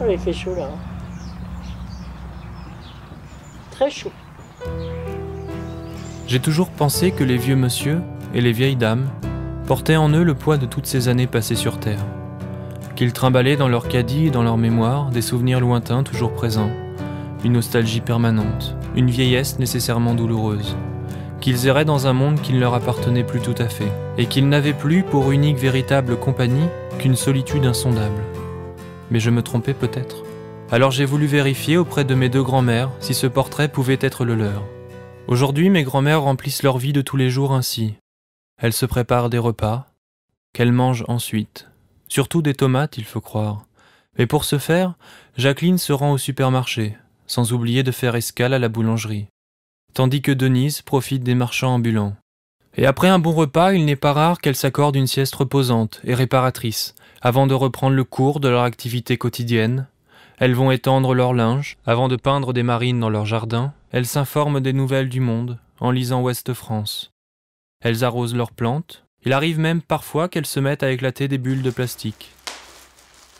Oh, il fait chaud là. Très chaud. J'ai toujours pensé que les vieux monsieur et les vieilles dames portaient en eux le poids de toutes ces années passées sur Terre. Qu'ils trimballaient dans leur caddie et dans leur mémoire des souvenirs lointains toujours présents, une nostalgie permanente, une vieillesse nécessairement douloureuse. Qu'ils erraient dans un monde qui ne leur appartenait plus tout à fait, et qu'ils n'avaient plus pour unique véritable compagnie qu'une solitude insondable. Mais je me trompais peut-être. Alors j'ai voulu vérifier auprès de mes deux grands-mères si ce portrait pouvait être le leur. Aujourd'hui, mes grands-mères remplissent leur vie de tous les jours ainsi. Elles se préparent des repas, qu'elles mangent ensuite. Surtout des tomates, il faut croire. Mais pour ce faire, Jacqueline se rend au supermarché, sans oublier de faire escale à la boulangerie. Tandis que Denise profite des marchands ambulants. Et après un bon repas, il n'est pas rare qu'elles s'accordent une sieste reposante et réparatrice, avant de reprendre le cours de leur activité quotidienne. Elles vont étendre leur linge, avant de peindre des marines dans leur jardin. Elles s'informent des nouvelles du monde, en lisant Ouest France. Elles arrosent leurs plantes. Il arrive même parfois qu'elles se mettent à éclater des bulles de plastique.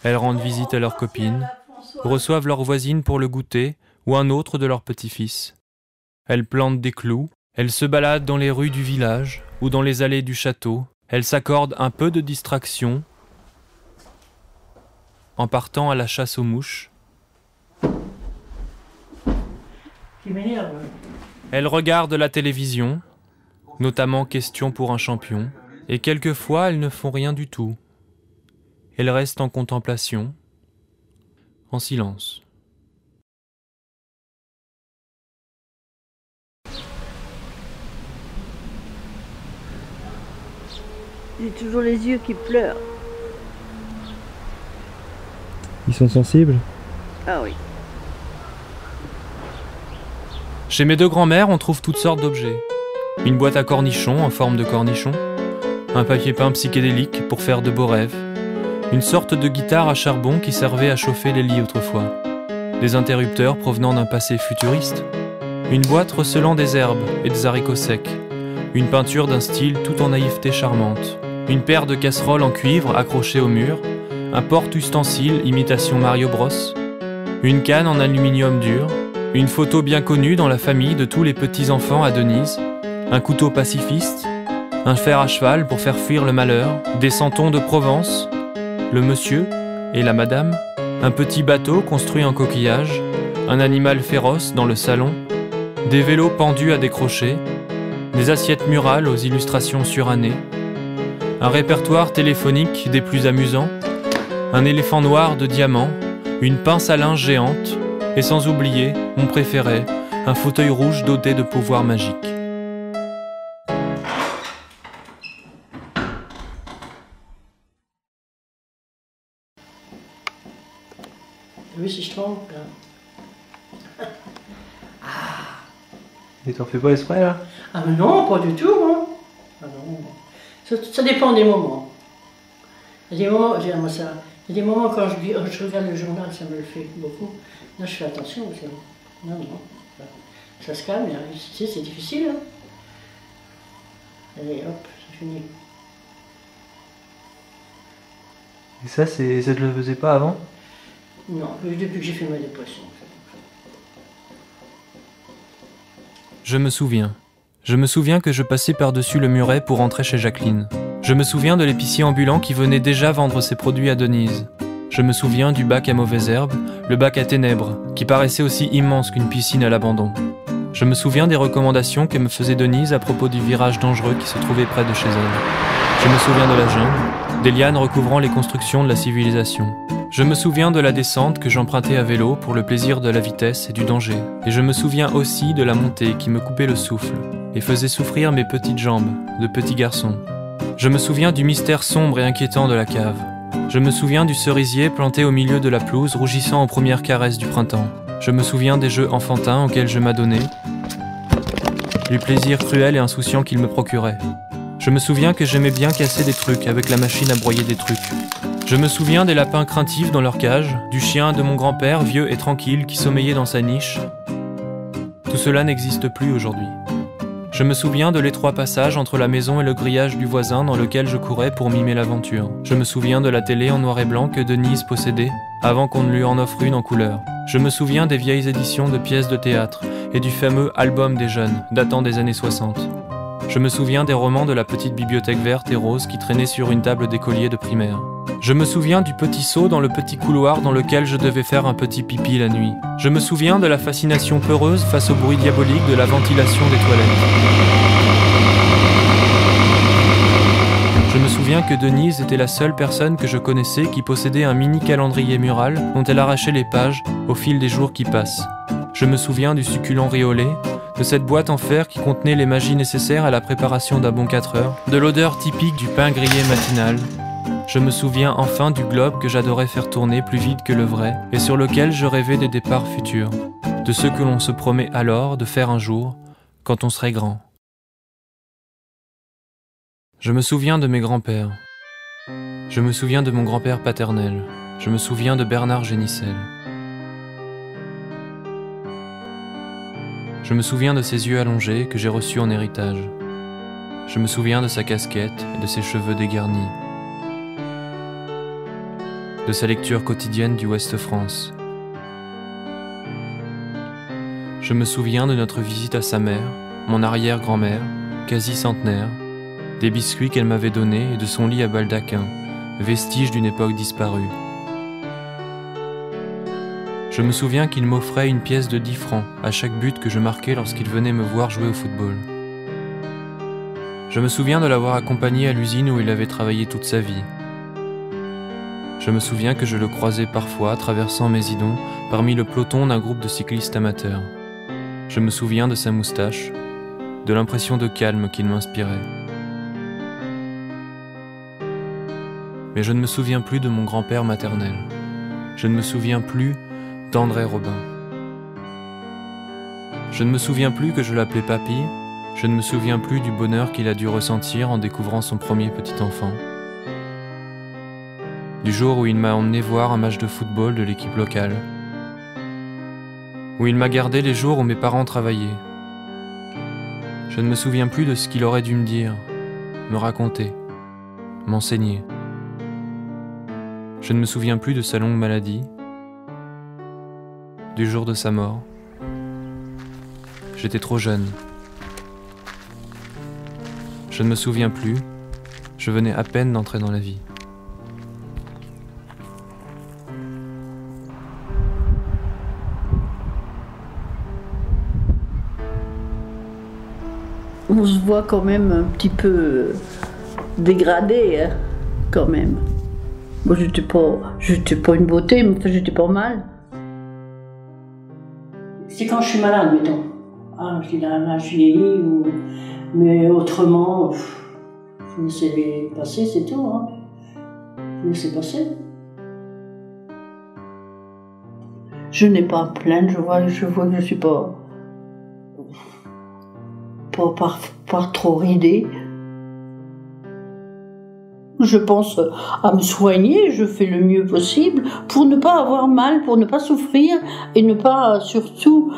Elles rendent visite à leurs copines, reçoivent leurs voisines pour le goûter ou un autre de leurs petits-fils. Elles plantent des clous, elles se baladent dans les rues du village ou dans les allées du château. Elles s'accordent un peu de distraction en partant à la chasse aux mouches. Elles regardent la télévision, notamment Question pour un champion, et quelquefois elles ne font rien du tout. Elles restent en contemplation, en silence. J'ai toujours les yeux qui pleurent. Ils sont sensibles ? Ah oui. Chez mes deux grands-mères, on trouve toutes sortes d'objets. Une boîte à cornichons en forme de cornichon, un papier peint psychédélique pour faire de beaux rêves, une sorte de guitare à charbon qui servait à chauffer les lits autrefois, des interrupteurs provenant d'un passé futuriste, une boîte recelant des herbes et des haricots secs, une peinture d'un style tout en naïveté charmante, une paire de casseroles en cuivre accrochées au mur, un porte-ustensile imitation Mario Bros, une canne en aluminium dur, une photo bien connue dans la famille de tous les petits-enfants à Denise, un couteau pacifiste, un fer à cheval pour faire fuir le malheur, des santons de Provence, le monsieur et la madame, un petit bateau construit en coquillage, un animal féroce dans le salon, des vélos pendus à des crochets, des assiettes murales aux illustrations surannées, un répertoire téléphonique des plus amusants, un éléphant noir de diamant, une pince à linge géante, et sans oublier, mon préféré, un fauteuil rouge doté de pouvoirs magiques. Oui, si je trompe. Et t'en fais pas exprès là ? Ah mais non, pas du tout. Hein. Ah non. Ça dépend des moments. Il y a des moments, il y a des moments quand je regarde le journal, ça me le fait beaucoup. Là, je fais attention. Non, ça se calme. Tu sais, c'est difficile. Hein. Allez, hop, c'est fini. Et ça te le faisait pas avant ? Non, depuis que j'ai fait ma dépression. Je me souviens que je passais par-dessus le muret pour rentrer chez Jacqueline. Je me souviens de l'épicier ambulant qui venait déjà vendre ses produits à Denise. Je me souviens du bac à mauvaises herbes, le bac à ténèbres, qui paraissait aussi immense qu'une piscine à l'abandon. Je me souviens des recommandations que me faisait Denise à propos du virage dangereux qui se trouvait près de chez elle. Je me souviens de la jungle, des lianes recouvrant les constructions de la civilisation. Je me souviens de la descente que j'empruntais à vélo pour le plaisir de la vitesse et du danger. Et je me souviens aussi de la montée qui me coupait le souffle et faisait souffrir mes petites jambes de petit garçon. Je me souviens du mystère sombre et inquiétant de la cave. Je me souviens du cerisier planté au milieu de la pelouse rougissant aux premières caresses du printemps. Je me souviens des jeux enfantins auxquels je m'adonnais, du plaisir cruel et insouciant qu'ils me procuraient. Je me souviens que j'aimais bien casser des trucs avec la machine à broyer des trucs. Je me souviens des lapins craintifs dans leur cage, du chien de mon grand-père vieux et tranquille qui sommeillait dans sa niche. Tout cela n'existe plus aujourd'hui. Je me souviens de l'étroit passage entre la maison et le grillage du voisin dans lequel je courais pour mimer l'aventure. Je me souviens de la télé en noir et blanc que Denise possédait avant qu'on ne lui en offre une en couleur. Je me souviens des vieilles éditions de pièces de théâtre et du fameux album des jeunes, datant des années 60. Je me souviens des romans de la petite bibliothèque verte et rose qui traînait sur une table d'écolier de primaire. Je me souviens du petit seau dans le petit couloir dans lequel je devais faire un petit pipi la nuit. Je me souviens de la fascination peureuse face au bruit diabolique de la ventilation des toilettes. Je me souviens que Denise était la seule personne que je connaissais qui possédait un mini calendrier mural dont elle arrachait les pages au fil des jours qui passent. Je me souviens du succulent riolet, de cette boîte en fer qui contenait les magies nécessaires à la préparation d'un bon 4 heures, de l'odeur typique du pain grillé matinal. Je me souviens enfin du globe que j'adorais faire tourner plus vite que le vrai et sur lequel je rêvais des départs futurs, de ceux que l'on se promet alors de faire un jour, quand on serait grand. Je me souviens de mes grands-pères. Je me souviens de mon grand-père paternel. Je me souviens de Bernard Génissel. Je me souviens de ses yeux allongés que j'ai reçus en héritage. Je me souviens de sa casquette et de ses cheveux dégarnis. De sa lecture quotidienne du Ouest-France. Je me souviens de notre visite à sa mère, mon arrière-grand-mère, quasi centenaire, des biscuits qu'elle m'avait donnés et de son lit à baldaquin, vestige d'une époque disparue. Je me souviens qu'il m'offrait une pièce de 10 francs à chaque but que je marquais lorsqu'il venait me voir jouer au football. Je me souviens de l'avoir accompagné à l'usine où il avait travaillé toute sa vie. Je me souviens que je le croisais parfois traversant Mésidon parmi le peloton d'un groupe de cyclistes amateurs. Je me souviens de sa moustache, de l'impression de calme qu'il m'inspirait. Mais je ne me souviens plus de mon grand-père maternel. Je ne me souviens plus d'André Robin. Je ne me souviens plus que je l'appelais papy. Je ne me souviens plus du bonheur qu'il a dû ressentir en découvrant son premier petit enfant. Du jour où il m'a emmené voir un match de football de l'équipe locale. Où il m'a gardé les jours où mes parents travaillaient. Je ne me souviens plus de ce qu'il aurait dû me dire, me raconter, m'enseigner. Je ne me souviens plus de sa longue maladie, du jour de sa mort. J'étais trop jeune. Je ne me souviens plus, je venais à peine d'entrer dans la vie. On se voit quand même un petit peu dégradé, hein, quand même. Moi, j'étais pas une beauté, mais enfin, j'étais pas mal. C'est quand je suis malade, mettons. Ah, je dis là, je vieillis, ou... mais autrement, je me laissais passer, c'est tout. Hein. Je me laissais passer. Je n'ai pas à me plaindre, je vois que je suis pas trop ridée. Je pense à me soigner, je fais le mieux possible pour ne pas avoir mal, pour ne pas souffrir et ne pas surtout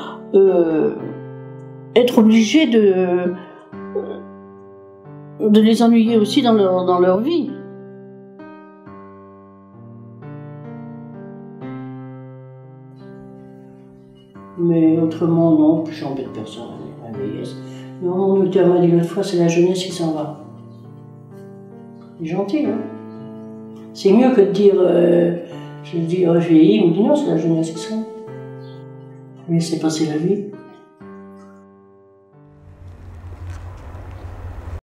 être obligée de les ennuyer aussi dans leur vie. Mais autrement, non, j'embête personne à la vieillesse. Non, mon docteur m'a dit l'autre fois, c'est la jeunesse qui s'en va. C'est gentil, hein. C'est mieux que de dire, je dis, oh, je vieillis, il me dit non, c'est la jeunesse qui s'en va. Laissez passer la vie.